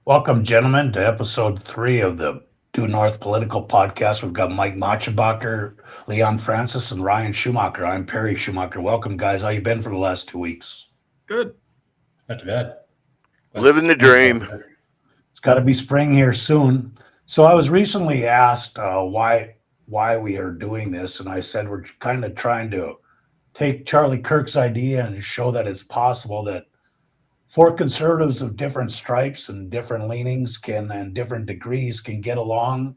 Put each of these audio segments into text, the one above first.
Welcome, gentlemen, to episode 3 of the Due North Political Podcast. We've got Mike Machenbacher, Leon Francis, and Ryan Schumacher. I'm Perry Schumacher. Welcome, guys. How you been for the last 2 weeks? Good. Not too bad. Living the dream. It's got to be spring here soon. So I was recently asked why we are doing this, and I said we're kind of trying to take Charlie Kirk's idea and show that it's possible that four conservatives of different stripes and different leanings and different degrees can get along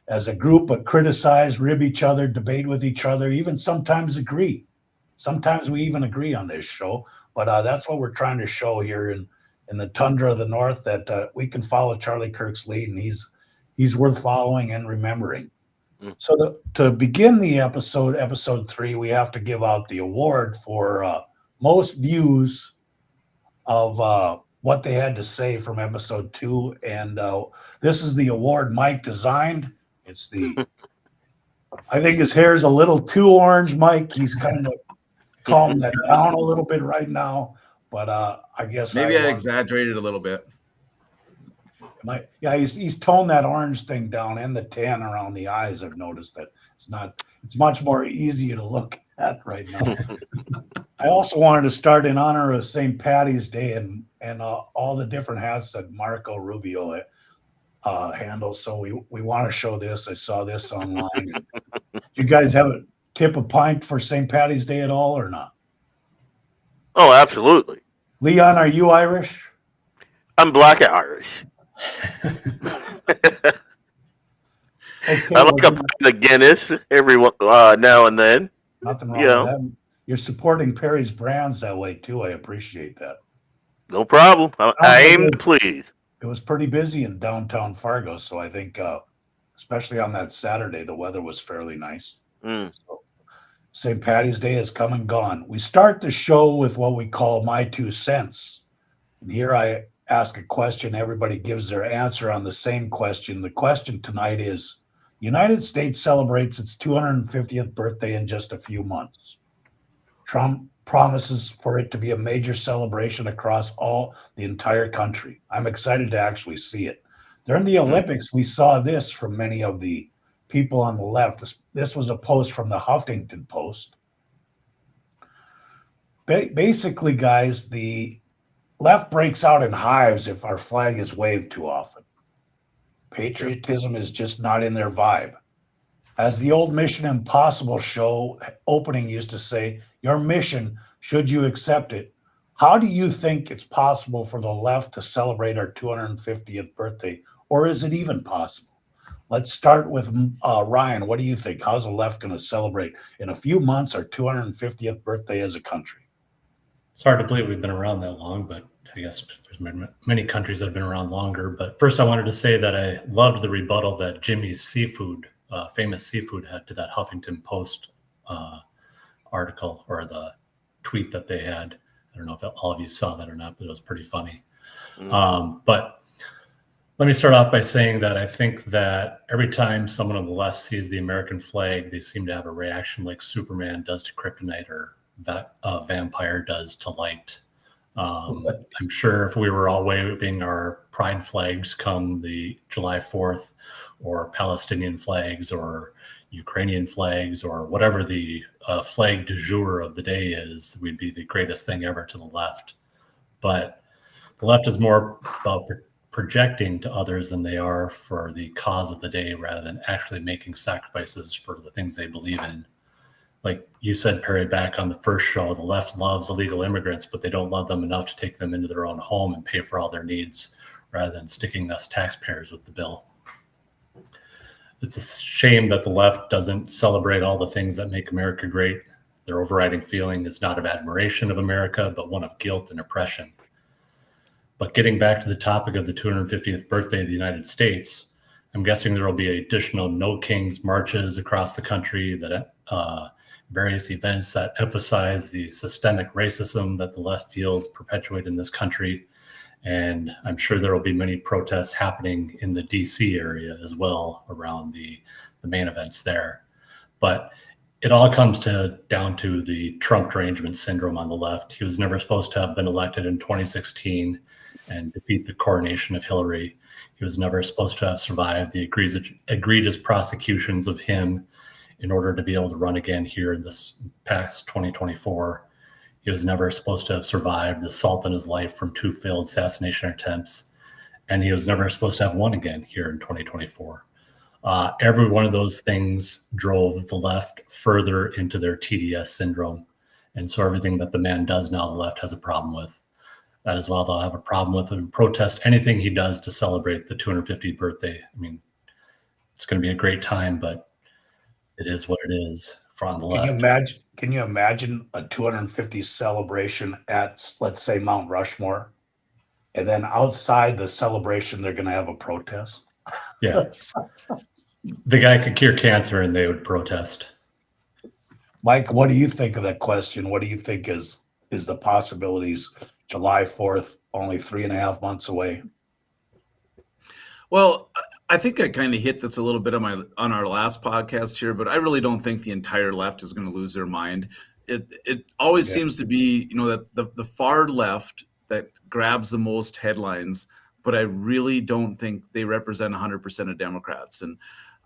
as a group, but criticize, rib each other, debate with each other, even sometimes agree. Sometimes we even agree on this show, but that's what we're trying to show here in the tundra of the North, that we can follow Charlie Kirk's lead, and he's worth following and remembering. So to begin the episode 3, we have to give out the award for most views of what they had to say from episode 2. And this is the award Mike designed. It's I think his hair is a little too orange, Mike. He's kind of calmed that down a little bit right now. But I guess maybe I exaggerated a little bit. He's toned that orange thing down and the tan around the eyes. I've noticed that it's much more easy to look at right now. I also wanted to start in honor of St. Patty's Day and all the different hats that Marco Rubio handles. So we want to show this. I saw this online. Do you guys have a tip a pint for St. Patty's Day at all or not? Oh, absolutely. Leon, are you Irish? I'm black Irish. Okay, I like a pint of Guinness every now and then. Nothing wrong with that. You're supporting Perry's brands that way too. I appreciate that. No problem. I aim to please. It was pretty busy in downtown Fargo, so I think, especially on that Saturday, the weather was fairly nice. So St. Patty's Day has come and gone. We start the show with what we call My 2 Cents. And here I ask a question. Everybody gives their answer on the same question. The question tonight is, United States celebrates its 250th birthday in just a few months. Trump promises for it to be a major celebration across the entire country. I'm excited to actually see it. During the Olympics, we saw this from many of the people on the left. This was a post from the Huffington Post. Basically, guys, the left breaks out in hives if our flag is waved too often. Patriotism is just not in their vibe. As the old Mission Impossible show opening used to say, your mission, should you accept it? How do you think it's possible for the left to celebrate our 250th birthday? Or is it even possible? Let's start with Ryan. What do you think? How's the left going to celebrate in a few months our 250th birthday as a country? It's hard to believe we've been around that long, but I guess there's many countries that have been around longer. But first, I wanted to say that I loved the rebuttal that Jimmy's Seafood, famous seafood, had to that Huffington Post article or the tweet that they had. I don't know if all of you saw that or not, but it was pretty funny. But let me start off by saying that I think that every time someone on the left sees the American flag, they seem to have a reaction like Superman does to kryptonite or that a vampire does to light. I'm sure if we were all waving our pride flags come the July 4th or Palestinian flags or Ukrainian flags or whatever the flag du jour of the day is, we'd be the greatest thing ever to the left. But the left is more about projecting to others than they are for the cause of the day, rather than actually making sacrifices for the things they believe in. Like you said, Perry, back on the first show, the left loves illegal immigrants, but they don't love them enough to take them into their own home and pay for all their needs, rather than sticking us taxpayers with the bill. It's a shame that the left doesn't celebrate all the things that make America great. Their overriding feeling is not of admiration of America, but one of guilt and oppression. But getting back to the topic of the 250th birthday of the United States, I'm guessing there will be additional No Kings marches across the country, that various events that emphasize the systemic racism that the left feels perpetuate in this country. And I'm sure there will be many protests happening in the DC area as well around the main events there. But it all comes down to the Trump derangement syndrome on the left. He was never supposed to have been elected in 2016 and defeat the coronation of Hillary. He was never supposed to have survived the egregious prosecutions of him in order to be able to run again here in this past 2024. He was never supposed to have survived the salt in his life from 2 failed assassination attempts. And he was never supposed to have won again here in 2024. Every one of those things drove the left further into their TDS syndrome. And so everything that the man does now, the left has a problem with. That as well, they'll have a problem with him, protest anything he does to celebrate the 250th birthday. I mean, it's going to be a great time, but it is what it is from the left. Can you imagine a 250 celebration at, let's say, Mount Rushmore, and then outside the celebration they're going to have a protest? Yeah, the guy could cure cancer, and they would protest. Mike, what do you think of that question? What do you think is the possibilities? July 4th, only 3.5 months away. Well, I think I kind of hit this a little bit on our last podcast here, but I really don't think the entire left is going to lose their mind. It always seems to be, that the far left that grabs the most headlines, but I really don't think they represent 100% of Democrats. And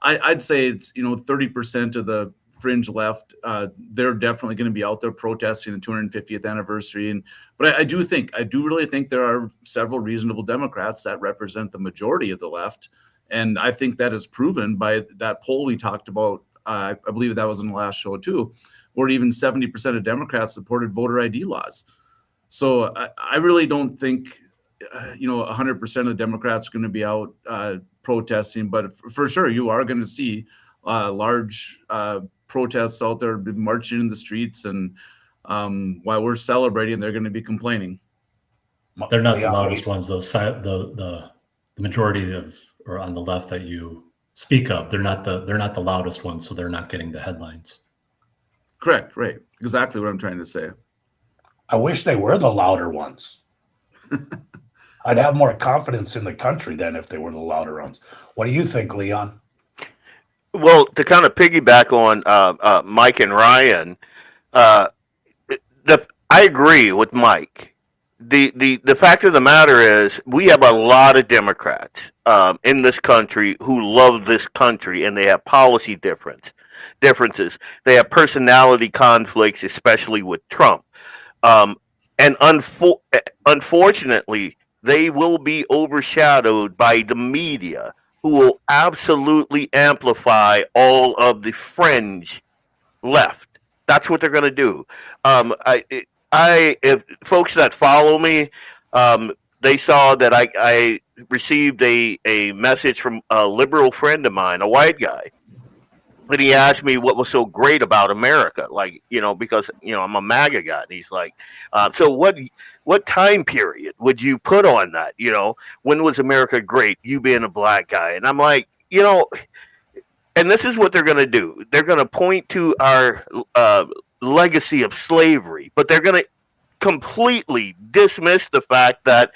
I'd say it's 30% of the fringe left. They're definitely going to be out there protesting the 250th anniversary. But I do really think there are several reasonable Democrats that represent the majority of the left. And I think that is proven by that poll we talked about. I believe that was in the last show too, where even 70% of Democrats supported voter ID laws. So I really don't think, 100% of the Democrats are going to be out protesting, but for sure you are going to see large protests out there marching in the streets, and while we're celebrating, they're going to be complaining. They're not the loudest ones. The majority of, or on the left that you speak of, they're not the loudest ones, so they're not getting the headlines. Correct, right? Exactly what I'm trying to say. I wish they were the louder ones. I'd have more confidence in the country then if they were the louder ones. What do you think, Leon? Well, to kind of piggyback on Mike and Ryan, I agree with Mike. The fact of the matter is we have a lot of Democrats in this country who love this country, and they have policy differences. They have personality conflicts, especially with Trump. And unfortunately, they will be overshadowed by the media, who will absolutely amplify all of the fringe left. That's what they're going to do. If folks that follow me, they saw that I received a message from a liberal friend of mine, a white guy, and he asked me what was so great about America, because I'm a MAGA guy, and he's like, so what time period would you put on that? When was America great? You being a black guy. And I'm like, and this is what they're going to do. They're going to point to our legacy of slavery, but they're going to completely dismiss the fact that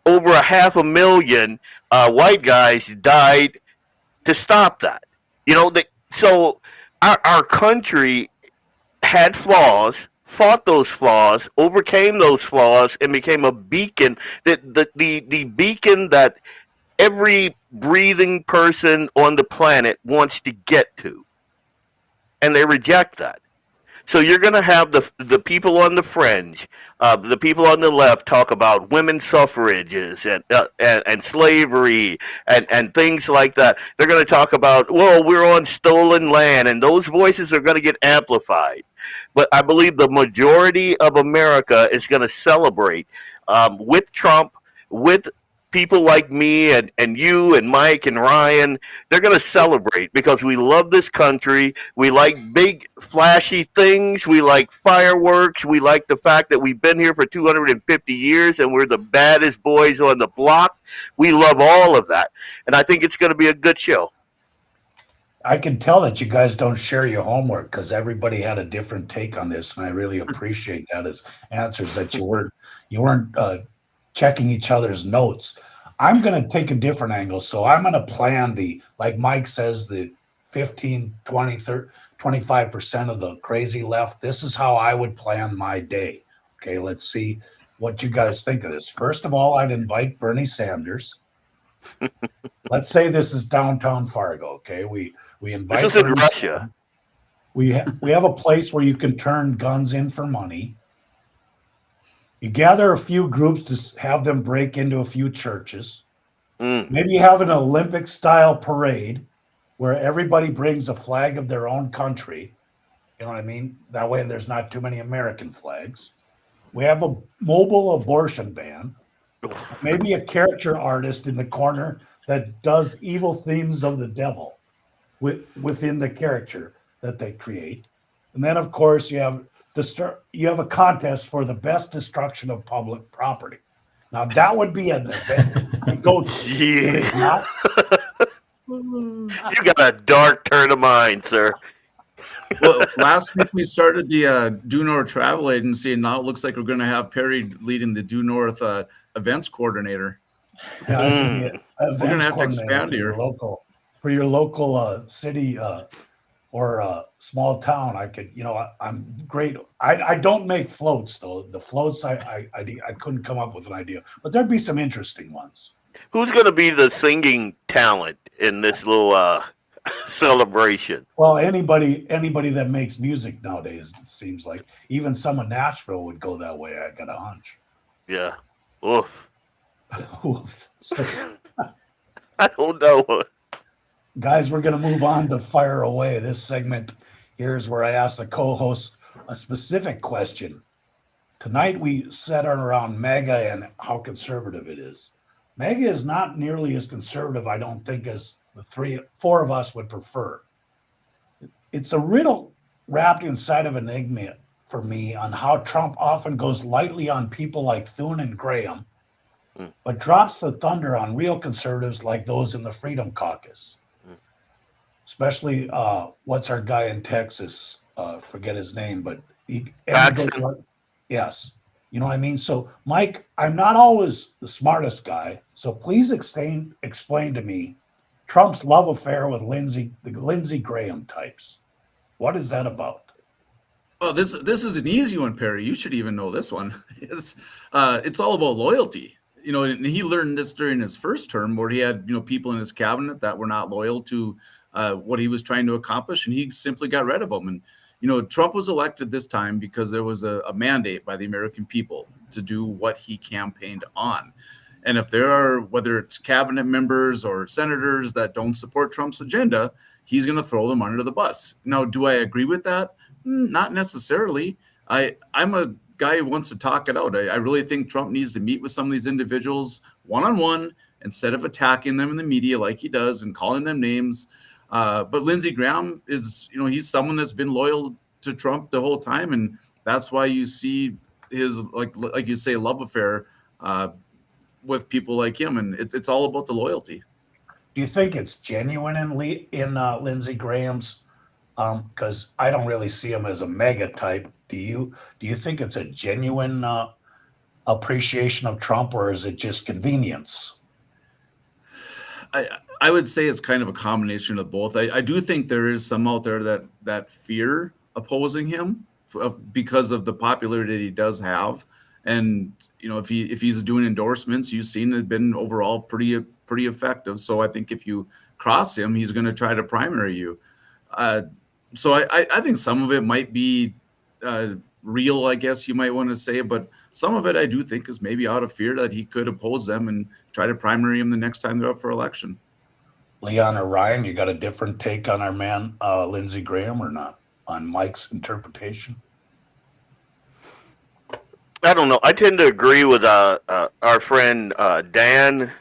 over 500,000 white guys died to stop that. So our country had flaws, fought those flaws, overcame those flaws, and became a beacon, the beacon that every breathing person on the planet wants to get to. and they reject that. So you're going to have the people on the fringe, the people on the left talk about women's suffrages and slavery and things like that. They're going to talk about, well, we're on stolen land, and those voices are going to get amplified. But I believe the majority of America is going to celebrate with Trump, with people like me and you and Mike and Ryan. They're going to celebrate because we love this country. We like big, flashy things. We like fireworks. We like the fact that we've been here for 250 years and we're the baddest boys on the block. We love all of that. And I think it's going to be a good show. I can tell that you guys don't share your homework because everybody had a different take on this, and I really appreciate that as answers that you weren't checking each other's notes. I'm going to take a different angle. So I'm going to plan like Mike says, the 15, 20, 30, 25% of the crazy left. This is how I would plan my day. Okay, let's see what you guys think of this. First of all, I'd invite Bernie Sanders. Let's say this is downtown Fargo. Okay, we invite. This is in Bernie Russia. Sanders. We have a place where you can turn guns in for money. You gather a few groups to have them break into a few churches. Maybe you have an Olympic-style parade where everybody brings a flag of their own country. You know what I mean? That way there's not too many American flags. We have a mobile abortion van. Maybe a caricature artist in the corner that does evil themes of the devil within the caricature that they create. And then, of course, you have a contest for the best destruction of public property. Now that would be an event. Go, Yeah. You got a dark turn of mind, sir. Well, last week we started the Due North Travel Agency, and now it looks like we're going to have Perry leading the Due North events coordinator. we're gonna have to expand here. For your local city or small town. I could, I'm great. I don't make floats though. The floats I couldn't come up with an idea, but there'd be some interesting ones. Who's going to be the singing talent in this little celebration? Well, anybody that makes music nowadays, it seems like even some of Nashville would go that way. I got a hunch. Yeah. Oof. Oof. So, I don't know. guys, we're going to move on to fire away. This segment here is where I ask the co-host a specific question. Tonight we centered around MAGA and how conservative it is. MAGA is not nearly as conservative, I don't think, as the four of us would prefer. It's a riddle wrapped inside of an enigma for me on how Trump often goes lightly on people like Thune and Graham, but drops the thunder on real conservatives like those in the Freedom Caucus. Especially, what's our guy in Texas? Forget his name, but he goes like, yes. You know what I mean? So, Mike, I'm not always the smartest guy, so please explain to me Trump's love affair with the Lindsey Graham types. What is that about? Oh, this is an easy one, Perry. You should even know this one. It's all about loyalty. And he learned this during his first term, where he had people in his cabinet that were not loyal to what he was trying to accomplish, and he simply got rid of them. And Trump was elected this time because there was a mandate by the American people to do what he campaigned on. And if there are, whether it's cabinet members or senators that don't support Trump's agenda, he's going to throw them under the bus. Now, do I agree with that? Not necessarily. I'm a guy who wants to talk it out. I really think Trump needs to meet with some of these individuals one-on-one instead of attacking them in the media like he does and calling them names. But Lindsey Graham is, he's someone that's been loyal to Trump the whole time. And that's why you see his, like you say, love affair with people like him. And it's all about the loyalty. Do you think it's genuine in Lindsey Graham's? Because I don't really see him as a mega type. Do you think it's a genuine appreciation of Trump, or is it just convenience? I would say it's kind of a combination of both. I do think there is some out there that fear opposing him because of the popularity that he does have. And if he's doing endorsements, you've seen it been overall pretty effective. So I think if you cross him, he's going to try to primary you. So I think some of it might be real, I guess you might want to say, but some of it I do think is maybe out of fear that he could oppose them and try to primary him the next time they're up for election. Leon or Ryan, you got a different take on our man, Lindsey Graham, or not, on Mike's interpretation? I don't know. I tend to agree with our friend Dan.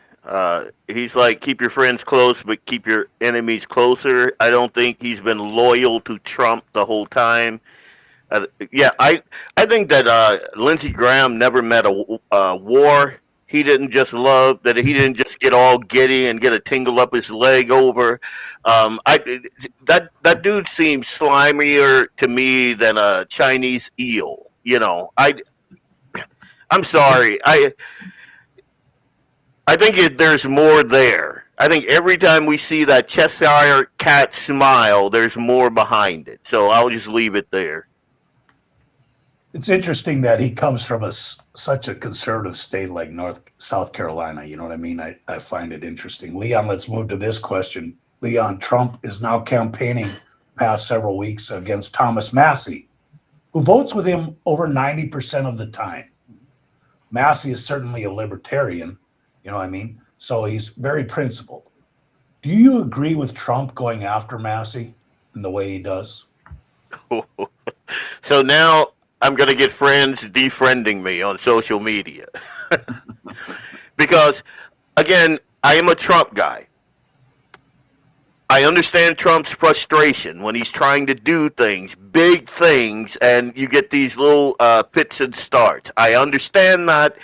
He's like, keep your friends close, but keep your enemies closer. I don't think he's been loyal to Trump the whole time. Yeah, I think that Lindsey Graham never met a war he didn't just love, that he didn't just get all giddy and get a tingle up his leg over. That dude seems slimier to me than a Chinese eel. You know, I'm sorry. I think there's more there. I think every time we see that Cheshire cat smile, there's more behind it. So I'll just leave it there. It's interesting that he comes from such a conservative state like South Carolina. You know what I mean? I find it interesting. Leon, let's move to this question. Leon, Trump is now campaigning past several weeks against Thomas Massie, who votes with him over 90% of the time. Massie is certainly a libertarian, you know what I mean? So he's very principled. Do you agree with Trump going after Massie in the way he does? So now I'm going to get friends defriending me on social media. Because, again, I am a Trump guy. I understand Trump's frustration when he's trying to do things, big things, and you get these little fits and starts. I understand that.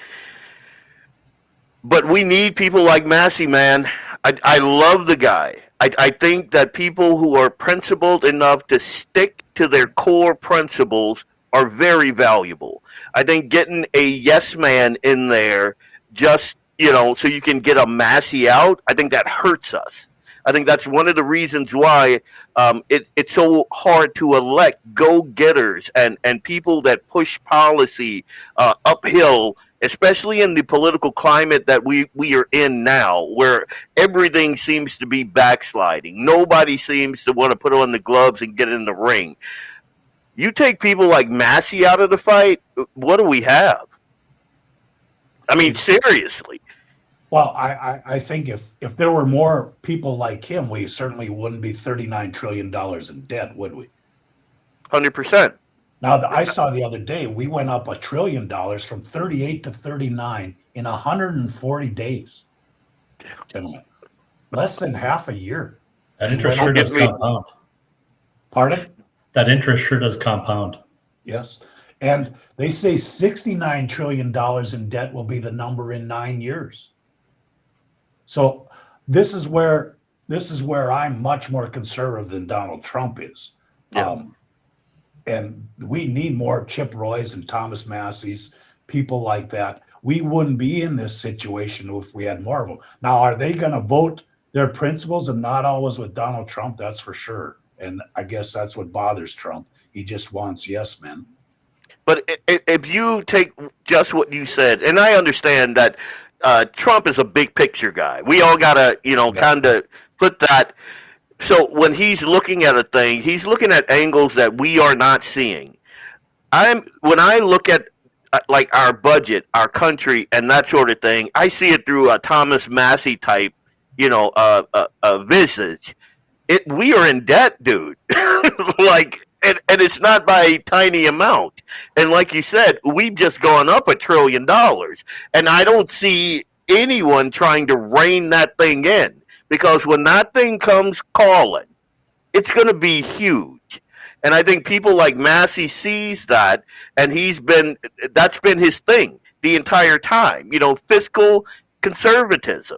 But we need people like Massie, man. I love the guy. I think that people who are principled enough to stick to their core principles are very valuable. I think getting a yes man in there just, so you can get a Massie out, I think that hurts us. I think that's one of the reasons why it's so hard to elect go-getters and people that push policy uphill, especially in the political climate that we are in now, where everything seems to be backsliding. Nobody seems to want to put on the gloves and get in the ring. You take people like Massie out of the fight, what do we have? I mean, seriously. Well, I think if there were more people like him, we certainly wouldn't be $39 trillion in debt, would we? 100%. Now, I saw the other day, we went up $1 trillion from 38 to 39 in 140 days. Gentlemen, less than half a year. That interest sure does compound. Pardon? That interest sure does compound. Yes. And they say $69 trillion in debt will be the number in 9 years. So this is where I'm much more conservative than Donald Trump is. Yeah. And we need more Chip Roys and Thomas Massies, people like that. We wouldn't be in this situation if we had more of them. Now, are they going to vote their principles and not always with Donald Trump? That's for sure. And I guess that's what bothers Trump. He just wants yes men. But if you take just what you said, and I understand that Trump is a big picture guy. We all got to, kind of put that. So when he's looking at a thing, he's looking at angles that we are not seeing. When I look at like our budget, our country, and that sort of thing, I see it through a Thomas Massie type, visage. We are in debt, dude. And it's not by a tiny amount. And like you said, we've just gone up $1 trillion. And I don't see anyone trying to rein that thing in. Because when that thing comes calling, it's going to be huge. And I think people like Massie sees that, and that's been his thing the entire time. Fiscal conservatism,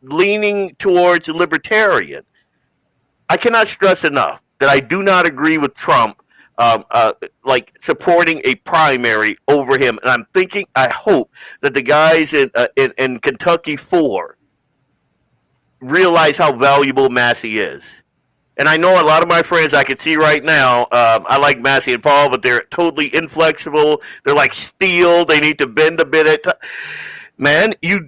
leaning towards libertarian. I cannot stress enough that I do not agree with Trump, supporting a primary over him. And I hope that the guys in Kentucky 4 realize how valuable Massie is. And I know a lot of my friends I can see right now, I like Massie and Paul, but they're totally inflexible. They're like steel. They need to bend a bit at time. Man, you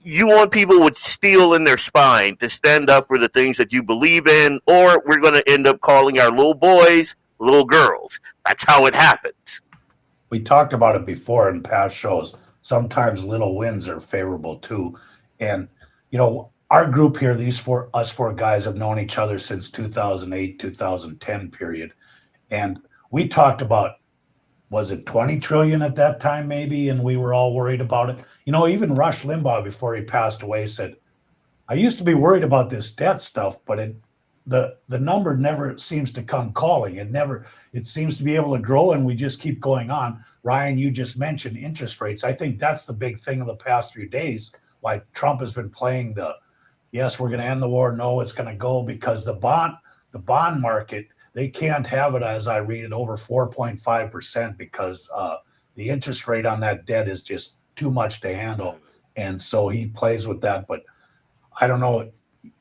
you want people with steel in their spine to stand up for the things that you believe in, or we're going to end up calling our little boys little girls. That's how it happens. We talked about it before in past shows. Sometimes little wins are favorable too. And, you know, our group here, us four guys have known each other since 2008, 2010 period. And we talked about, was it 20 trillion at that time maybe? And we were all worried about it. You know, even Rush Limbaugh, before he passed away, said, I used to be worried about this debt stuff, but the number never seems to come calling. It seems to be able to grow, and we just keep going on. Ryan, you just mentioned interest rates. I think that's the big thing of the past few days. Like Trump has been playing yes, we're going to end the war. No, it's going to go, because the bond market, they can't have it, as I read it, over 4.5% because the interest rate on that debt is just too much to handle. And so he plays with that. But I don't know,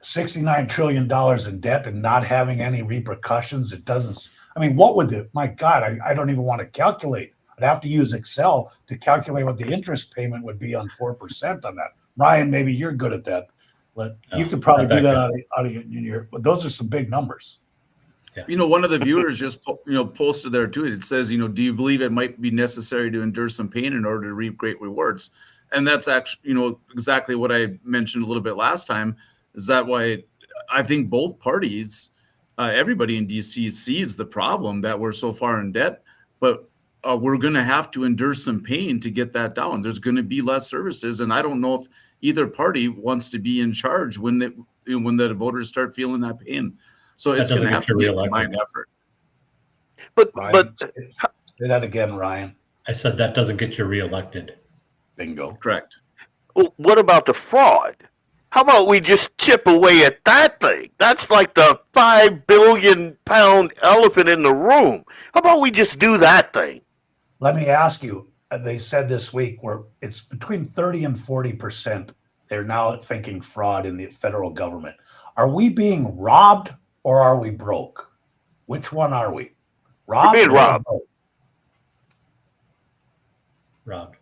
$69 trillion in debt and not having any repercussions. It doesn't, I mean, my God, I don't even want to calculate. I'd have to use Excel to calculate what the interest payment would be on 4% on that. Ryan, maybe you're good at that, but you could probably do that out of your, but those are some big numbers. Yeah. You know, one of the viewers just posted there too. It says, do you believe it might be necessary to endure some pain in order to reap great rewards? And that's actually, exactly what I mentioned a little bit last time. Is that why I think both parties, everybody in DC sees the problem that we're so far in debt, but we're going to have to endure some pain to get that down. There's going to be less services, and I don't know if either party wants to be in charge when the voters start feeling that pain. So it's going to have to be a combined effort. But Say that again, Ryan. I said that doesn't get you reelected. Bingo. Correct. Well, what about the fraud? How about we just chip away at that thing? That's like the 5 billion pound elephant in the room. How about we just do that thing? Let me ask you, they said this week where it's between 30 and 40%. They're now thinking fraud in the federal government. Are we being robbed or are we broke? Which one are we? Robbed? You're being robbed. Robbed.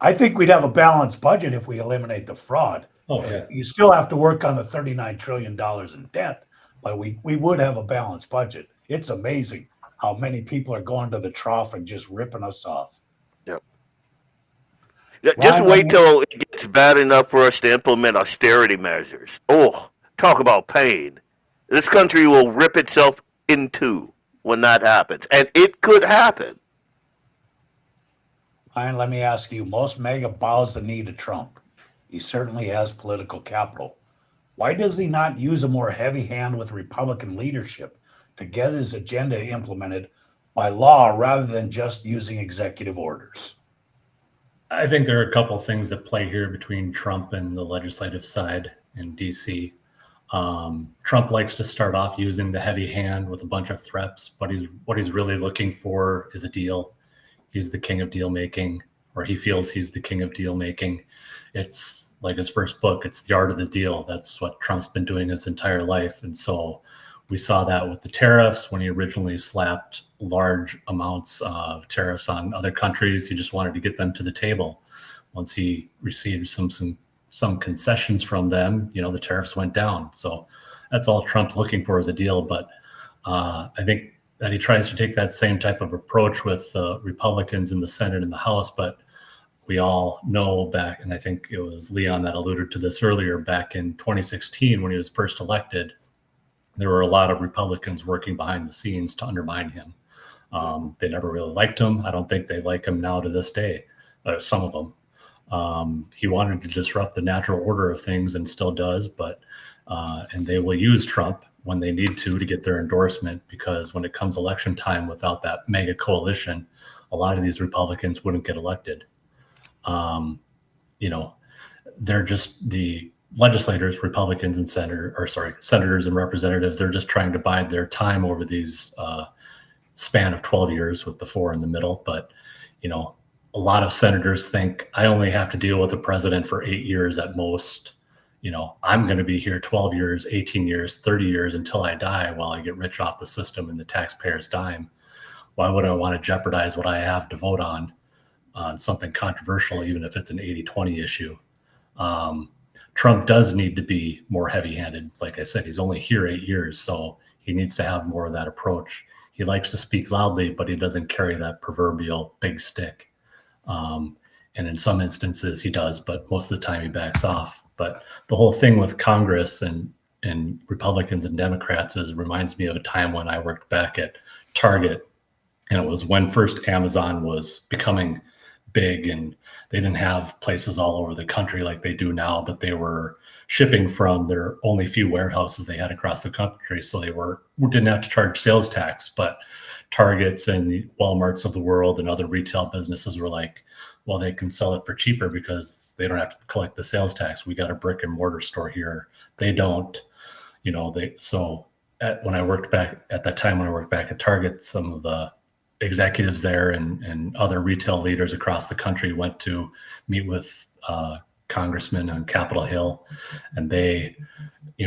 I think we'd have a balanced budget if we eliminate the fraud. Oh, yeah. You still have to work on the $39 trillion in debt, but we would have a balanced budget. It's amazing how many people are going to the trough and just ripping us off. Yep. Just wait till it gets bad enough for us to implement austerity measures. Oh, talk about pain. This country will rip itself in two when that happens. And it could happen. Ryan, let me ask you, most MAGA bows the knee to Trump. He certainly has political capital. Why does he not use a more heavy hand with Republican leadership to get his agenda implemented by law rather than just using executive orders? I think there are a couple of things that play here between Trump and the legislative side in DC. Trump likes to start off using the heavy hand with a bunch of threats, but what he's really looking for is a deal. He's the king of deal making, or he feels he's the king of deal making. It's like his first book, it's The Art of the Deal. That's what Trump's been doing his entire life. And so we saw that with the tariffs when he originally slapped large amounts of tariffs on other countries. He just wanted to get them to the table. Once he received some concessions from them, the tariffs went down. So that's all Trump's looking for is a deal. But I think that he tries to take that same type of approach with Republicans in the Senate and the House. But we all know back, and I think it was Leon that alluded to this earlier, back in 2016 when he was first elected, there were a lot of Republicans working behind the scenes to undermine him. They never really liked him. I don't think they like him now to this day, some of them. He wanted to disrupt the natural order of things and still does, but and they will use Trump when they need to get their endorsement, because when it comes election time, without that mega coalition, a lot of these Republicans wouldn't get elected. They're just the legislators, Republicans and senators and representatives. They're just trying to bide their time over these span of 12 years with the 4 in the middle. But, a lot of senators think I only have to deal with the president for 8 years at most. I'm going to be here 12 years, 18 years, 30 years until I die while I get rich off the system and the taxpayer's dime. Why would I want to jeopardize what I have to vote on something controversial, even if it's an 80-20 issue? Trump does need to be more heavy-handed. Like I said, he's only here 8 years, so he needs to have more of that approach. He likes to speak loudly, but he doesn't carry that proverbial big stick. And in some instances he does, but most of the time he backs off. But the whole thing with Congress and Republicans and Democrats reminds me of a time when I worked back at Target, and it was when first Amazon was becoming big, and they didn't have places all over the country like they do now, but they were shipping from their only few warehouses they had across the country. So they didn't have to charge sales tax, but Targets and the Walmarts of the world and other retail businesses were like, well, they can sell it for cheaper because they don't have to collect the sales tax. We got a brick and mortar store here. They don't, when I worked back at that time, when I worked back at Target, some of the executives there and other retail leaders across the country went to meet with congressmen on Capitol Hill, and they,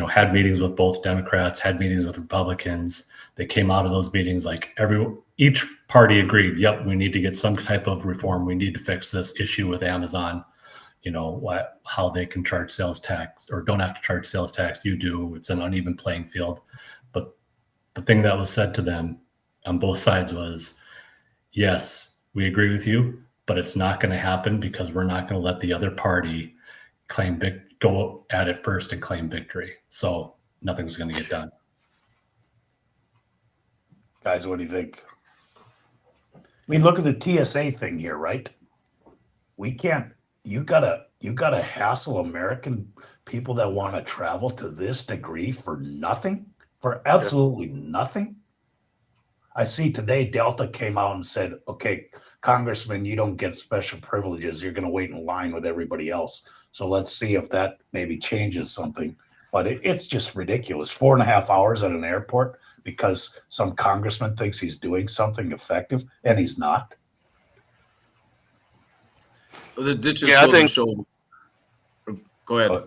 had meetings with both Democrats, had meetings with Republicans. They came out of those meetings like each party agreed, yep, we need to get some type of reform. We need to fix this issue with Amazon, how they can charge sales tax or don't have to charge sales tax. You do. It's an uneven playing field. But the thing that was said to them on both sides was, yes, we agree with you, but it's not going to happen because we're not going to let the other party go at it first and claim victory. So nothing's going to get done. Guys, what do you think? I mean, look at the TSA thing here, right? We can't, you gotta hassle American people that want to travel to this degree for nothing, for absolutely nothing. I see today Delta came out and said, okay, Congressman, you don't get special privileges. You're going to wait in line with everybody else. So let's see if that maybe changes something. But it's just ridiculous. 4.5 hours at an airport because some congressman thinks he's doing something effective and he's not. This just goes to show. Go ahead.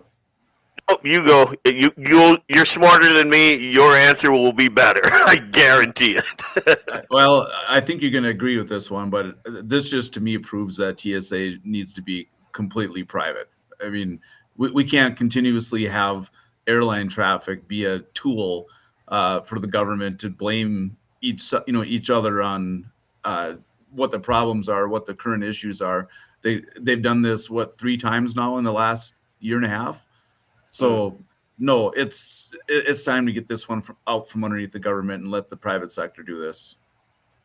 Oh, you go. You're smarter than me. Your answer will be better. I guarantee it. Well, I think you're going to agree with this one, but this just to me proves that TSA needs to be completely private. I mean, we can't continuously have airline traffic be a tool for the government to blame each other on what the problems are, what the current issues are. They've done this 3 times now in the last year and a half. So no, it's time to get this one out from underneath the government and let the private sector do this.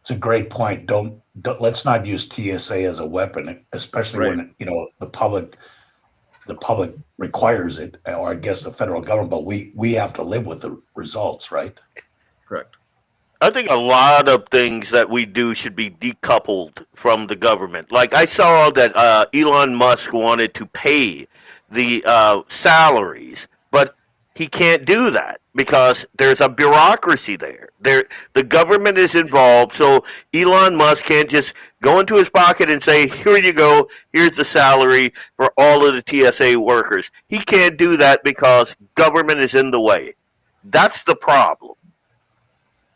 It's a great point. Don't let's not use TSA as a weapon, especially when the public requires it, or I guess the federal government. But we have to live with the results, right? Correct. I think a lot of things that we do should be decoupled from the government. Like I saw that Elon Musk wanted to pay the salaries, but he can't do that because there's a bureaucracy there. The government is involved, so Elon Musk can't just go into his pocket and say, here you go, here's the salary for all of the TSA workers. He can't do that because government is in the way. That's the problem.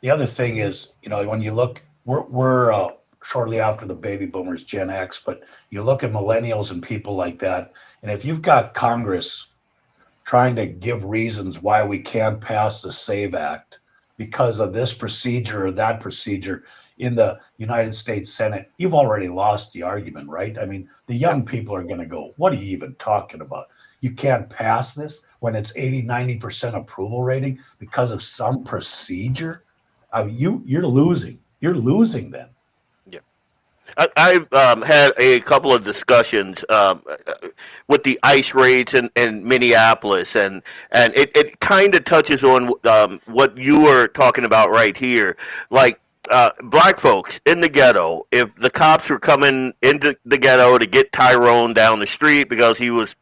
The other thing is, when you look, we're shortly after the baby boomers, Gen X, but you look at millennials and people like that, and if you've got Congress trying to give reasons why we can't pass the SAVE Act because of this procedure or that procedure in the United States Senate, you've already lost the argument, right? I mean, the young people are going to go, what are you even talking about? You can't pass this when it's 80-90% approval rating because of some procedure? You're losing. You're losing then. Yeah, I've had a couple of discussions with the ICE raids in Minneapolis, and it kind of touches on what you were talking about right here. Like black folks in the ghetto, if the cops were coming into the ghetto to get Tyrone down the street because he was,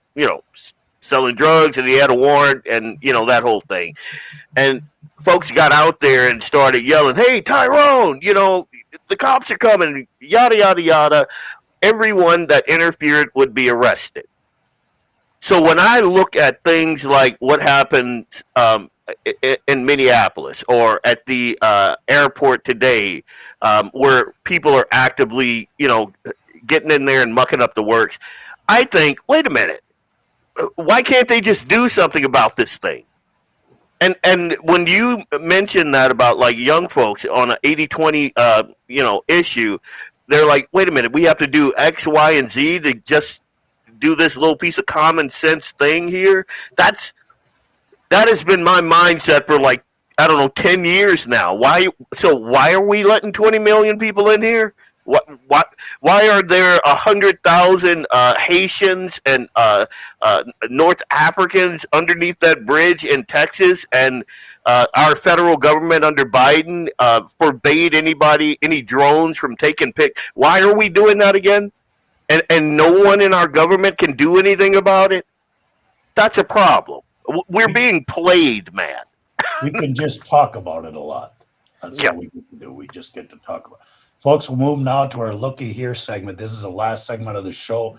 selling drugs and he had a warrant and, that whole thing. And folks got out there and started yelling, hey, Tyrone, the cops are coming, yada, yada, yada. Everyone that interfered would be arrested. So when I look at things like what happened in Minneapolis or at the airport today, where people are actively, getting in there and mucking up the works, I think, wait a minute. why can't they just do something about this thing? And when you mention that about like young folks on an 80-20 issue, they're like, wait a minute, we have to do X, Y, and Z to just do this little piece of common sense thing here. That has been my mindset for like, I don't know, 10 years now. Why are we letting 20 million people in here? Why are there 100,000 Haitians and North Africans underneath that bridge in Texas, and our federal government under Biden forbade any drones from taking pic? Why are we doing that again? And no one in our government can do anything about it? That's a problem. We're being played, man. We can just talk about it a lot. That's what we get to do. We just get to talk about it. Folks, we'll move now to our Looky Here segment. This is the last segment of the show.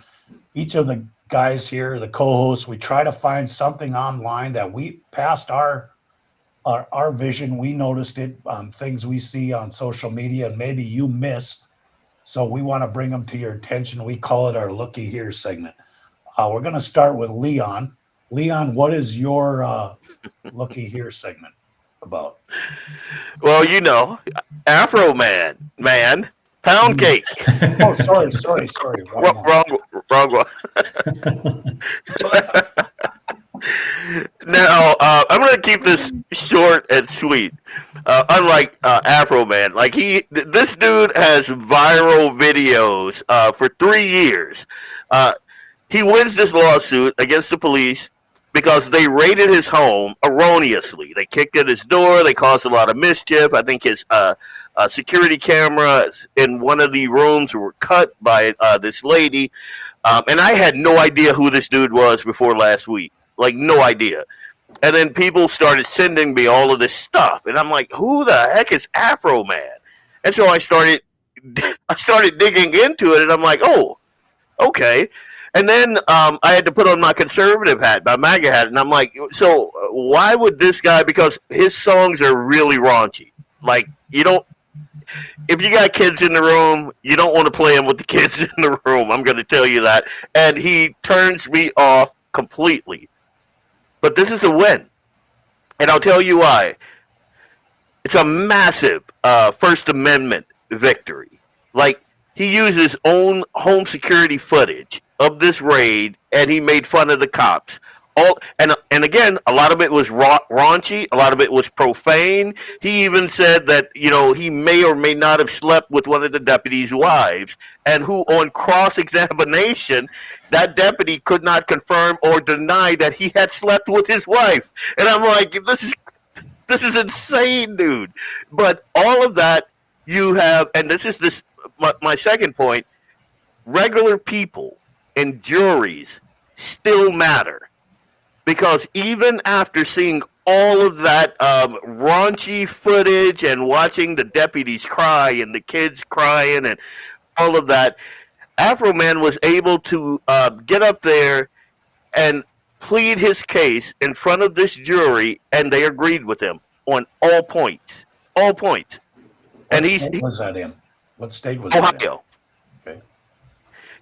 Each of the guys here, the co-hosts, we try to find something online that we passed our vision. We noticed it on things we see on social media and maybe you missed. So we want to bring them to your attention. We call it our Looky Here segment. We're going to start with Leon. Leon, what is your Looky Here segment about? Well, Afro Man, pound cake. Oh, sorry. Wrong one. Now, I'm going to keep this short and sweet. Unlike Afro Man, this dude has viral videos for 3 years. He wins this lawsuit against the police because they raided his home erroneously. They kicked at his door. They caused a lot of mischief. I think his security cameras in one of the rooms were cut by this lady. And I had no idea who this dude was before last week. Like, no idea. And then people started sending me all of this stuff. And I'm like, who the heck is Afro Man? And so I started digging into it. And I'm like, oh, okay. And then I had to put on my conservative hat, my MAGA hat, and I'm like, so why would this guy, because his songs are really raunchy. Like, if you got kids in the room, you don't want to play them with the kids in the room. I'm going to tell you that. And he turns me off completely. But this is a win. And I'll tell you why. It's a massive First Amendment victory. Like, he used his own home security footage of this raid, and he made fun of the cops. And again, a lot of it was raunchy, a lot of it was profane. He even said that, he may or may not have slept with one of the deputy's wives, and who on cross-examination, that deputy could not confirm or deny that he had slept with his wife. And I'm like, this is insane, dude. But all of that you have, and this is my second point, regular people and juries still matter, because even after seeing all of that raunchy footage and watching the deputies cry and the kids crying and all of that, Afro Man was able to get up there and plead his case in front of this jury, and they agreed with him on all points. And What state was that in? What state was that in? Ohio. Okay.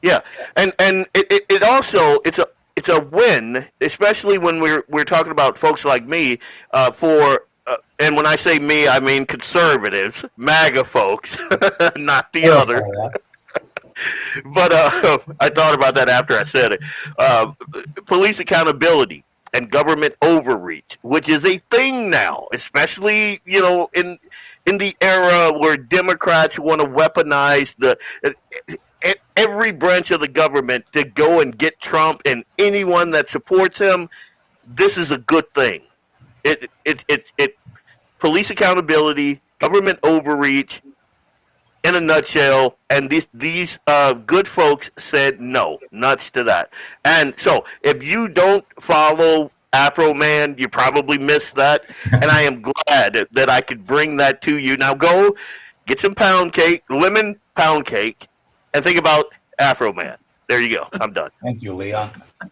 Yeah, and it also it's a win, especially when we're talking about folks like me. And when I say me, I mean conservatives, MAGA folks, not the other. But I thought about that after I said it. Police accountability and government overreach, which is a thing now, especially in the era where Democrats want to weaponize every branch of the government to go and get Trump and anyone that supports him. This is a good thing. It police accountability, government overreach, in a nutshell. And these good folks said no, nuts to that. And so if you don't follow Afro Man, you probably missed that. And I am glad that I could bring that to you. Now go get some pound cake, lemon pound cake, and think about Afro Man. There you go. I'm done. Thank you, Leon.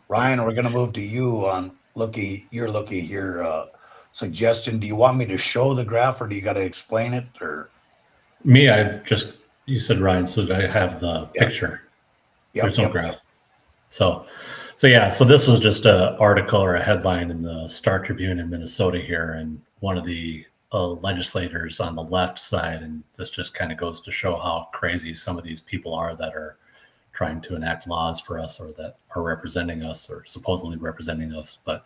Ryan, we're going to move to you on your Looky Here suggestion. Do you want me to show the graph, or do you got to explain it? Or Me, you said Ryan, so I have the picture. Yep, There's no yep. graph. So So this was just an article or a headline in the Star Tribune in Minnesota here, and one of the legislators on the left side, and this just kind of goes to show how crazy some of these people are that are trying to enact laws for us, or that are representing us, or supposedly representing us. But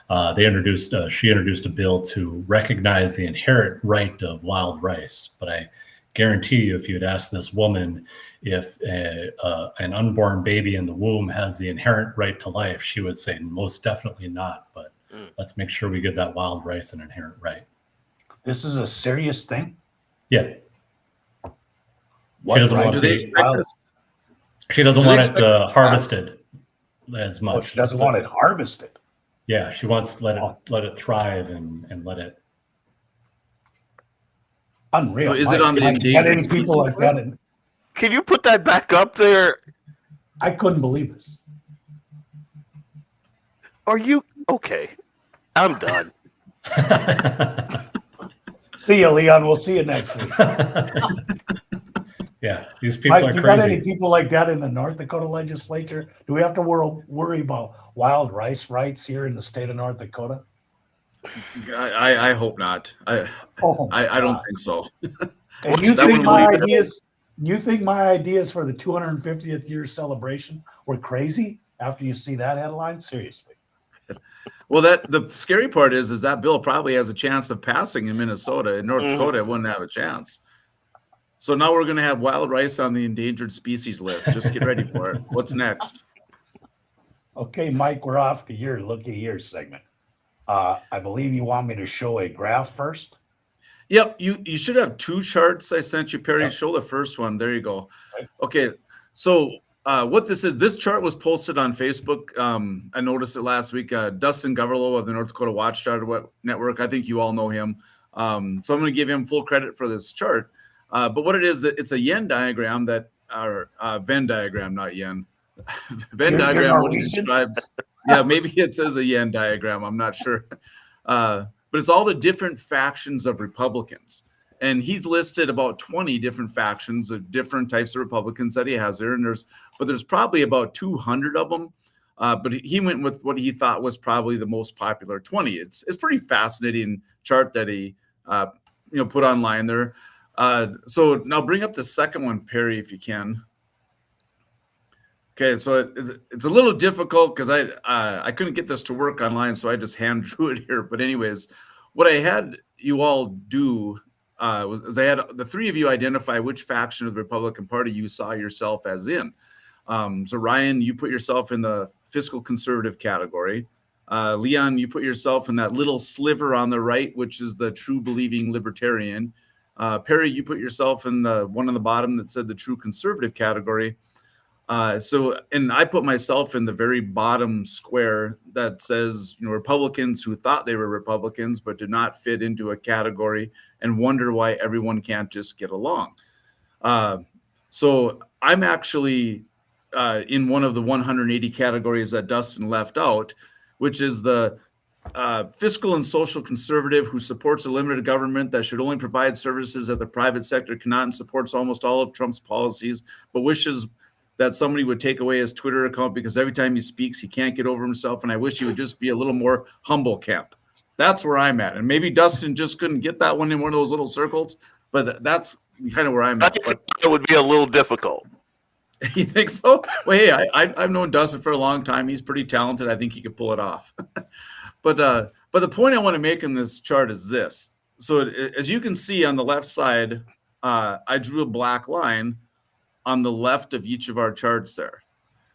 she introduced a bill to recognize the inherent right of wild rice. But I guarantee you, if you had asked this woman if an unborn baby in the womb has the inherent right to life, she would say most definitely not. But let's make sure we give that wild rice an inherent right. This is a serious thing. Yeah. What She doesn't right want do Do they they to. expect wild- us? She doesn't Do they want it expect us- harvested as much. Oh, she doesn't want it harvested. Yeah, she wants to let it thrive and let it. Unreal. So is it on the Mike, you got any endangered people like species that? Can you put that back up there? I couldn't believe this. Are you okay? I'm done. See you, Leon. We'll see you next week. Yeah, these people Mike, are you got any crazy. people like that in the North Dakota legislature? Do we have to worry about wild rice rights here in the state of North Dakota? I hope not. Oh, I don't think so. and you that think one my leaves- ideas? You think my ideas for the 250th year celebration were crazy? After you see that headline, seriously. Well, the scary part is that bill probably has a chance of passing in Minnesota. In North Dakota, it wouldn't have a chance. So now we're going to have wild rice on the endangered species list. Just get ready for it. What's next? Okay, Mike, we're off to your looky here segment. I believe you want me to show a graph first. Yep, you should have two charts I sent you, Perry. Show the first one. There you go. Okay, so what this chart was posted on Facebook. I noticed it last week. Dustin Goverlow of the North Dakota Watchdog Network. I think you all know him. So I'm going to give him full credit for this chart. But what it is, it's a Venn diagram Venn diagram, not yen. Venn You're diagram, what it Norwegian? describes. Yeah, maybe it says a yen diagram. I'm not sure. But it's all the different factions of Republicans. And he's listed about 20 different factions of different types of Republicans that he has there. And there's probably about 200 of them. But he went with what he thought was probably the most popular 20. It's pretty fascinating chart that he put online there. So now bring up the second one, Perry, if you can. Okay, so it's a little difficult because I couldn't get this to work online, so I just hand drew it here. But anyways, what I had you all do was I had the three of you identify which faction of the Republican Party you saw yourself as in. So Ryan, you put yourself in the fiscal conservative category. Leon, you put yourself in that little sliver on the right, which is the true believing libertarian. Perry, you put yourself in the one on the bottom that said the true conservative category. And I put myself in the very bottom square that says, Republicans who thought they were Republicans, but did not fit into a category and wonder why everyone can't just get along. So I'm actually in one of the 180 categories that Dustin left out, which is the fiscal and social conservative who supports a limited government that should only provide services that the private sector cannot, and supports almost all of Trump's policies, but wishes that somebody would take away his Twitter account because every time he speaks, he can't get over himself. And I wish he would just be a little more humble camp. That's where I'm at. And maybe Dustin just couldn't get that one in one of those little circles, but that's kind of where I'm at. But It would be a little difficult. you think so? Well, hey, I've known Dustin for a long time. He's pretty talented. I think he could pull it off. But the point I want to make in this chart is this. So as you can see on the left side, I drew a black line on the left of each of our charts there.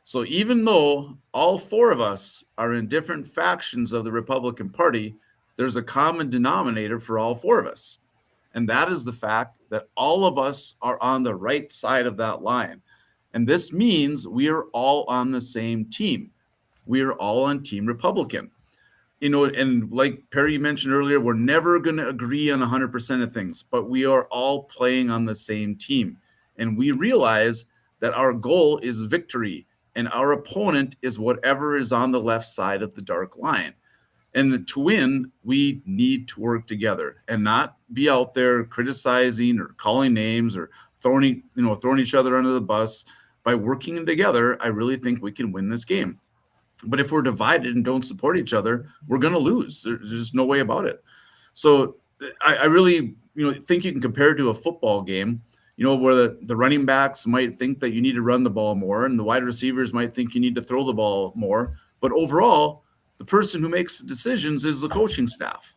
So even though all four of us are in different factions of the Republican Party, there's a common denominator for all four of us. And that is the fact that all of us are on the right side of that line. And this means we are all on the same team. We are all on Team Republican. And like Perry mentioned earlier, we're never going to agree on 100% of things, but we are all playing on the same team. And we realize that our goal is victory and our opponent is whatever is on the left side of the dark line. And to win, we need to work together and not be out there criticizing or calling names or throwing each other under the bus. By working together, I really think we can win this game. But if we're divided and don't support each other, we're going to lose. There's just no way about it. So I really, think you can compare it to a football game, where the running backs might think that you need to run the ball more and the wide receivers might think you need to throw the ball more. But overall, the person who makes the decisions is the coaching staff,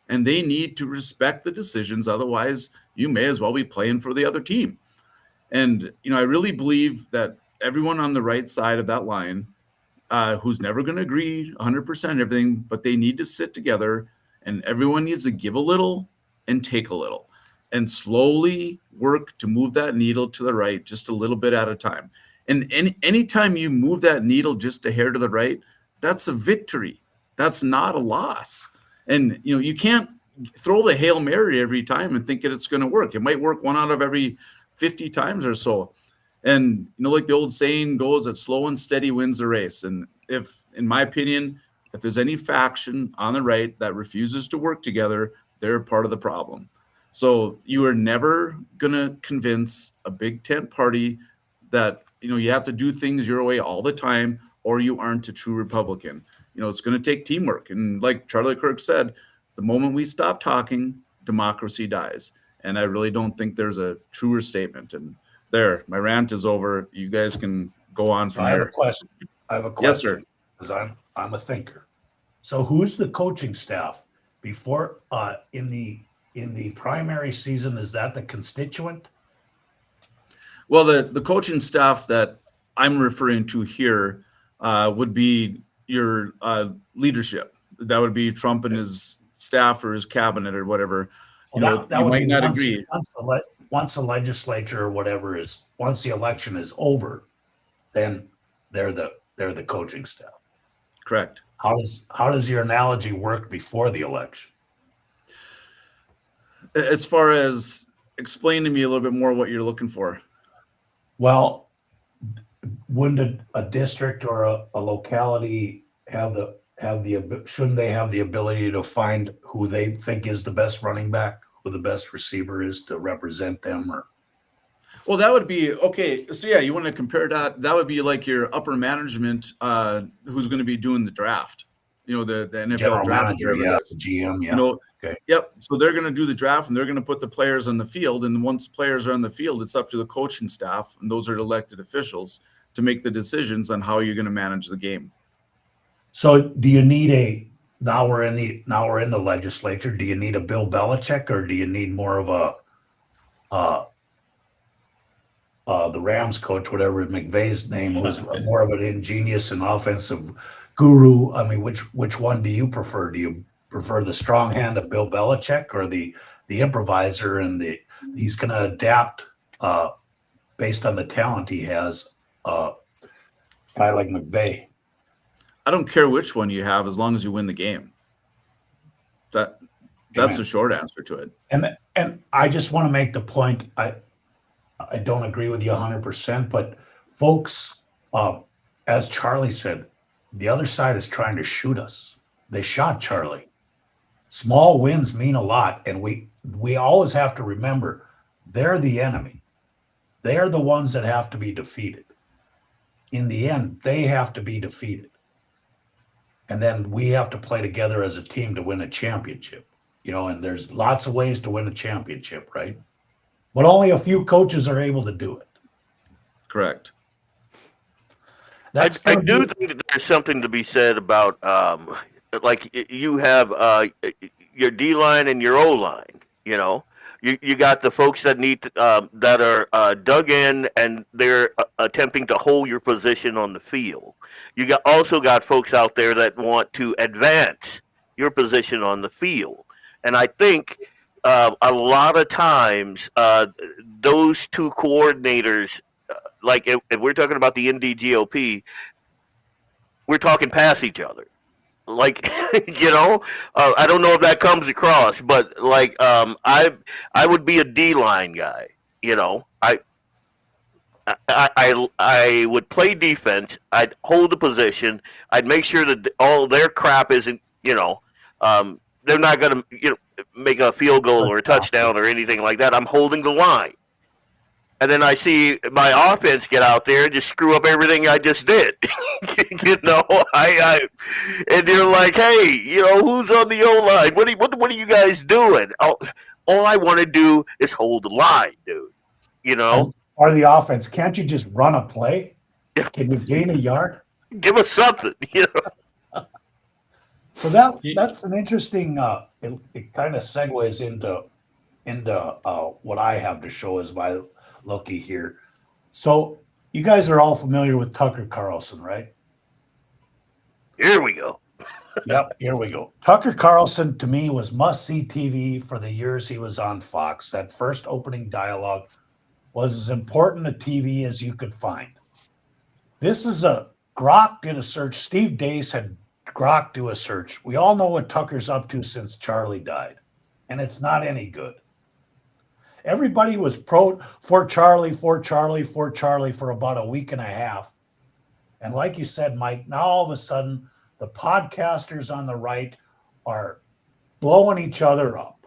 and they need to respect the decisions. Otherwise, you may as well be playing for the other team. And, I really believe that everyone on the right side of that line, who's never going to agree 100% everything, but they need to sit together and everyone needs to give a little and take a little and slowly work to move that needle to the right just a little bit at a time. And anytime you move that needle just a hair to the right, that's a victory. That's not a loss. And, you can't throw the Hail Mary every time and think that it's going to work. It might work 1 out of every 50 times or so. And, like the old saying goes, that slow and steady wins the race. And in my opinion, if there's any faction on the right that refuses to work together, they're part of the problem. So you are never going to convince a big tent party that, you have to do things your way all the time, or you aren't a true Republican. It's going to take teamwork. And like Charlie Kirk said, the moment we stop talking, democracy dies. And I really don't think there's a truer statement. And there, my rant is over. You guys can go on from I have there. a question. Yes, sir. Because I'm a thinker. So who's the coaching staff before in the primary season? Is that the constituent? Well, the coaching staff that I'm referring to here would be your leadership. That would be Trump and his staff or his cabinet or whatever. That you would might be not once- agree. Once the legislature or whatever once the election is over, then they're the coaching staff. Correct. How does your analogy work before the election? As far as explain to me a little bit more what you're looking for. Well, wouldn't a district or a locality shouldn't they have the ability to find who they think is the best running back, who the best receiver is to represent them? Or Well, that would be okay. So yeah, you want to compare that? That would be like your upper management, who's going to be doing the draft. The NFL general draft, manager, whatever it yeah, is. the GM, yeah. Okay. Yep. So they're going to do the draft and they're going to put the players on the field. And once players are on the field, it's up to the coaching staff, and those are elected officials, to make the decisions on how you're going to manage the game. So do you need now we're in the legislature, do you need a Bill Belichick, or do you need more of the Rams coach, whatever McVay's name was, more of an ingenious and offensive guru? I mean, which one do you prefer? Do you prefer the strong hand of Bill Belichick, or the improviser and he's going to adapt based on the talent he has, guy like McVay? I don't care which one you have as long as you win the game. That's Amen. the short answer to it. And I just want to make the point. I don't agree with you 100%, but folks, as Charlie said, the other side is trying to shoot us. They shot Charlie. Small wins mean a lot, and we always have to remember they're the enemy. They are the ones that have to be defeated. In the end, they have to be defeated. And then we have to play together as a team to win a championship. And there's lots of ways to win a championship, right? But only a few coaches are able to do it. Correct. I do think that there's something to be said about like you have your D line and your O line. You got the folks that need that are dug in and they're attempting to hold your position on the field. You also got folks out there that want to advance your position on the field, and I think a lot of times those two coordinators, like if we're talking about the NDGOP, we're talking past each other. Like, I don't know if that comes across, but like, I would be a D-line guy. I would play defense. I'd hold the position. I'd make sure that all their crap isn't, they're not going to, make a field goal or a touchdown or anything like that. I'm holding the line. and then I see my offense get out there and just screw up everything I just did. I and you're like, hey, who's on the O line? What are you guys doing? All I want to do is hold the line, dude. Or the offense. Can't you just run a play? Can you gain a yard? Give us something, So that's an interesting. It kind of segues into what I have to show as my looky here. So you guys are all familiar with Tucker Carlson, right? Here we go. Yep, here we go. Tucker Carlson to me was must-see TV for the years he was on Fox. That first opening dialogue was as important a TV as you could find. This is a Grok did a search. Steve Deace had Grok do a search. We all know what Tucker's up to since Charlie died, and it's not any good. Everybody was for Charlie for about a week and a half. And like you said, Mike, now all of a sudden the podcasters on the right are blowing each other up.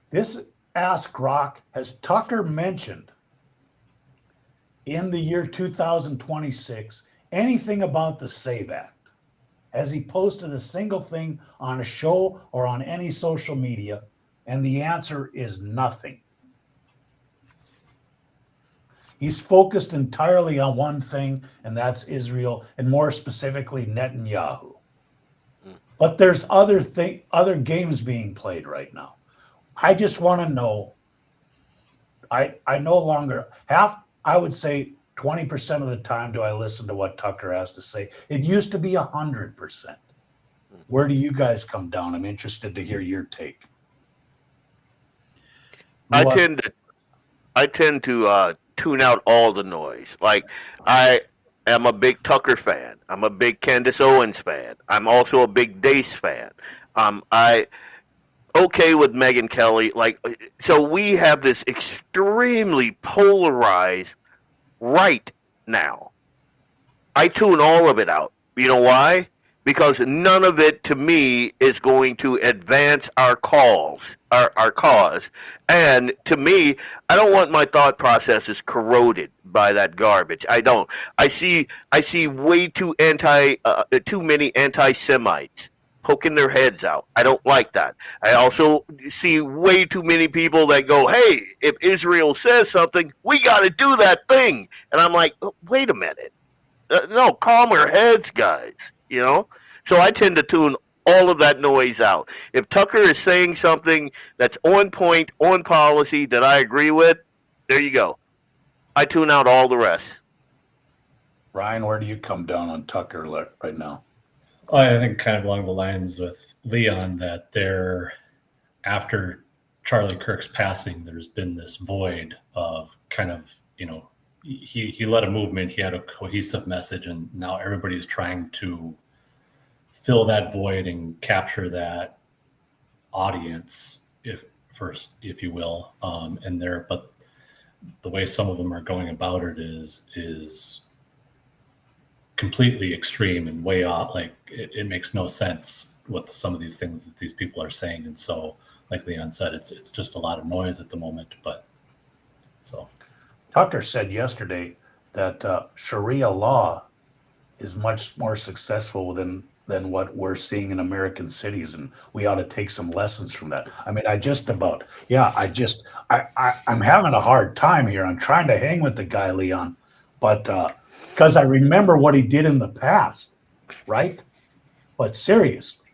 This Ask Grok, has Tucker mentioned in the year 2026 anything about the SAVE Act? Has he posted a single thing on a show or on any social media? And the answer is nothing. He's focused entirely on one thing, and that's Israel, and more specifically Netanyahu. But there's other games being played right now. I just want to know. I no longer I would say 20% of the time do I listen to what Tucker has to say. It used to be 100%. Where do you guys come down? I'm interested to hear your take. I tend to tune out all the noise. Like, I am a big Tucker fan. I'm a big Candace Owens fan. I'm also a big Deace fan. Okay with Megyn Kelly. So we have this extremely polarized right now. I tune all of it out. You know why? Because none of it, to me, is going to advance our cause. And to me, I don't want my thought processes corroded by that garbage. I don't. I see way too many anti-Semites poking their heads out. I don't like that. I also see way too many people that go, hey, if Israel says something, we got to do that thing. And I'm like, oh, wait a minute. No, calmer heads, guys. So I tend to tune all of that noise out. If Tucker is saying something that's on point, on policy, that I agree with, there you go. I tune out all the rest. Ryan, where do you come down on Tucker right now? I think kind of along the lines with Leon, that after Charlie Kirk's passing, there's been this void of kind of, he led a movement, he had a cohesive message, and now everybody's trying to fill that void and capture that audience, if you will. But the way some of them are going about it is completely extreme and way off. Like it makes no sense what some of these things that these people are saying. And so, like Leon said, it's just a lot of noise at the moment. But so Tucker said yesterday that Sharia law is much more successful than what we're seeing in American cities, and we ought to take some lessons from that. I mean, I'm having a hard time here. I'm trying to hang with the guy, Leon, but because I remember what he did in the past, right? But seriously,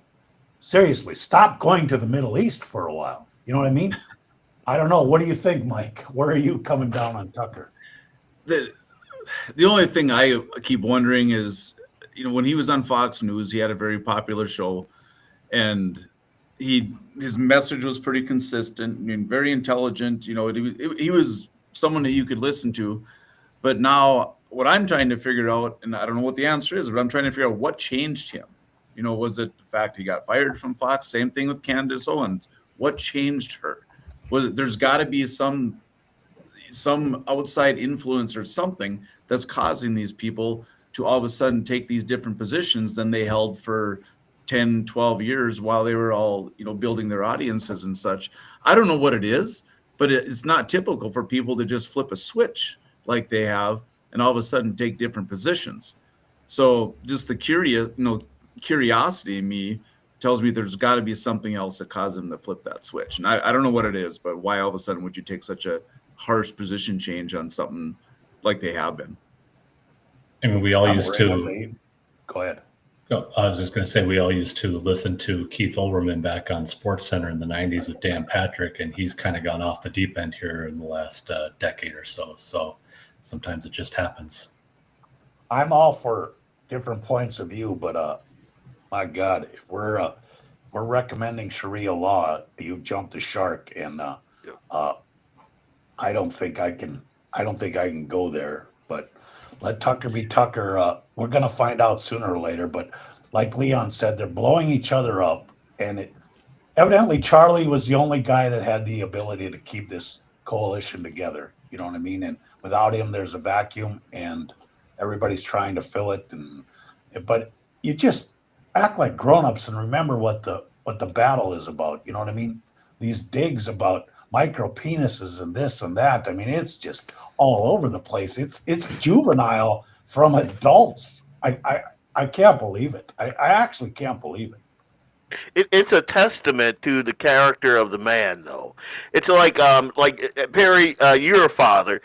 stop going to the Middle East for a while. You know what I mean? I don't know. What do you think, Mike? Where are you coming down on Tucker? The only thing I keep wondering is, when he was on Fox News, he had a very popular show, and his message was pretty consistent and very intelligent. He was someone that you could listen to. But now what I'm trying to figure out, and I don't know what the answer is, but I'm trying to figure out what changed him. Was it the fact he got fired from Fox? Same thing with Candace Owens. What changed her? There's got to be some outside influence or something that's causing these people to all of a sudden take these different positions than they held for 10, 12 years while they were all, building their audiences and such. I don't know what it is, but it's not typical for people to just flip a switch like they have and all of a sudden take different positions. So just the curiosity in me tells me there's got to be something else that caused them to flip that switch. And I don't know what it is, but why all of a sudden would you take such a harsh position change on something like they have been? I mean, we all I'm used to. randomly- Go ahead. I was just going to say we all used to listen to Keith Olbermann back on Sports Center in the '90s with Dan Patrick, and he's kind of gone off the deep end here in the last decade or so. So sometimes it just happens. I'm all for different points of view, but my God, if we're recommending Sharia law, you've jumped the shark, and I don't think I can go there. But let Tucker be Tucker. We're gonna find out sooner or later. But like Leon said, they're blowing each other up, and evidently Charlie was the only guy that had the ability to keep this coalition together. You know what I mean? And without him, there's a vacuum, and everybody's trying to fill it. But you just act like grown-ups and remember what the battle is about. You know what I mean? These digs about micro penises and this and that. I mean, it's just all over the place. It's juvenile from adults. I can't believe it. I actually can't believe it. It's a testament to the character of the man, though. It's like Perry, you're a father.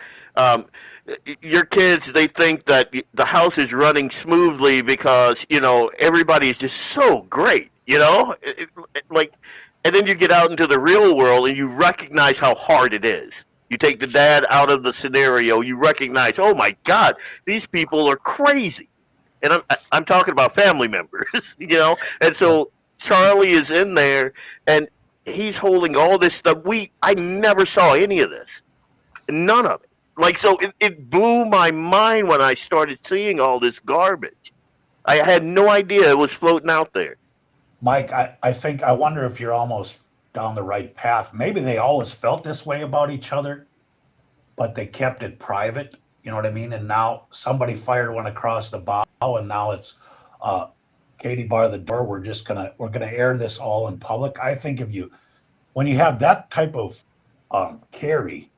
Your kids, they think that the house is running smoothly because everybody's just so great. And then you get out into the real world and you recognize how hard it is. You take the dad out of the scenario, you recognize, oh my God, these people are crazy. And I'm talking about family members, And so Charlie is in there and he's holding all this stuff. I never saw any of this. None of it. So it blew my mind when I started seeing all this garbage. I had no idea it was floating out there. Mike, I wonder if you're almost down the right path. Maybe they always felt this way about each other, but they kept it private. You know what I mean? And now somebody fired one across the bow, and now it's Katie, bar the door. We're gonna air this all in public. I think when you have that type of carry,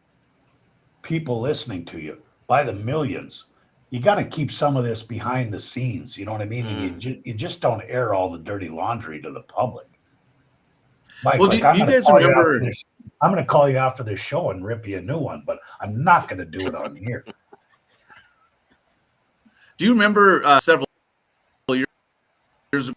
people listening to you by the millions, you got to keep some of this behind the scenes. You know what I mean? And you just don't air all the dirty laundry to the public. Mike, Well, do you guys remember? I'm going to call you after this show and rip you a new one, but I'm not going to do it on here. Do you remember several years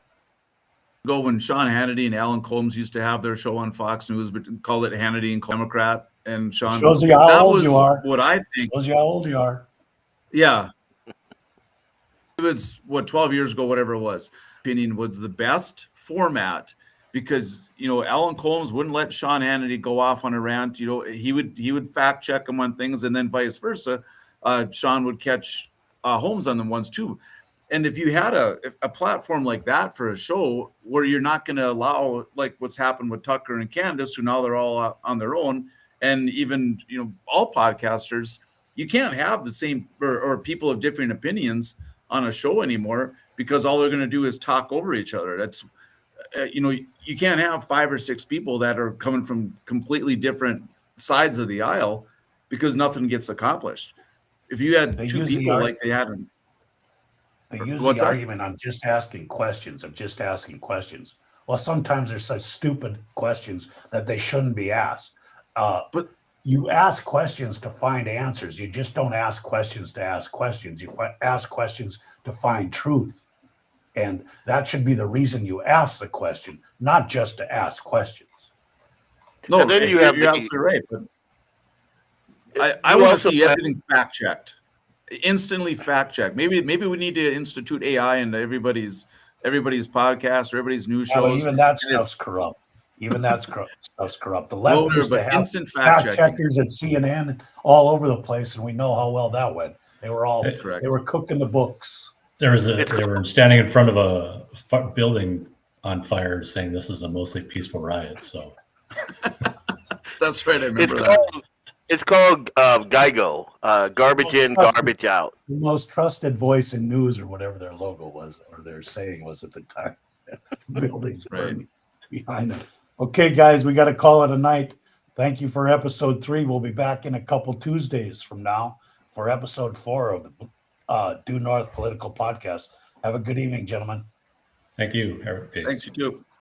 ago when Sean Hannity and Alan Colmes used to have their show on Fox News, but called it Hannity and Democrat? And Sean, shows you how old you are. What I think. Shows you how old you are. Yeah. It was 12 years ago, whatever it was. Opinion was the best format because Alan Colmes wouldn't let Sean Hannity go off on a rant. He would fact check him on things, and then vice versa. Sean would catch Holmes on them ones too. And if you had a platform like that for a show where you're not going to allow like what's happened with Tucker and Candace, who now they're all on their own, and even all podcasters, you can't have the same or people of different opinions on a show anymore because all they're going to do is talk over each other. That's you can't have 5 or 6 people that are coming from completely different sides of the aisle because nothing gets accomplished. If you had 2 people like they had in, they use the argument on just asking questions. Well, sometimes they're such stupid questions that they shouldn't be asked. But you ask questions to find answers. You just don't ask questions to ask questions. You ask questions to find truth. And that should be the reason you ask the question, not just to ask questions. No, you're absolutely right. But I want to see everything fact checked, instantly fact checked. Maybe we need to institute AI into everybody's podcast or everybody's news shows. Even that stuff's corrupt. Stuff's corrupt. The left used to have instant fact checkers at CNN all over the place, and we know how well that went. They were all correct. They were cooking the books. They were standing in front of a building on fire, saying this is a mostly peaceful riot. So that's right. I remember that. It's called GIGO, garbage in, garbage out. The most trusted voice in news, or whatever their logo was, or their saying was at the time. Buildings burning behind them. Okay, guys, we got to call it a night. Thank you for episode 3. We'll be back in a couple Tuesdays from now for episode 4 of the Due North Political Podcast. Have a good evening, gentlemen. Thank you, Eric. Thanks, you too.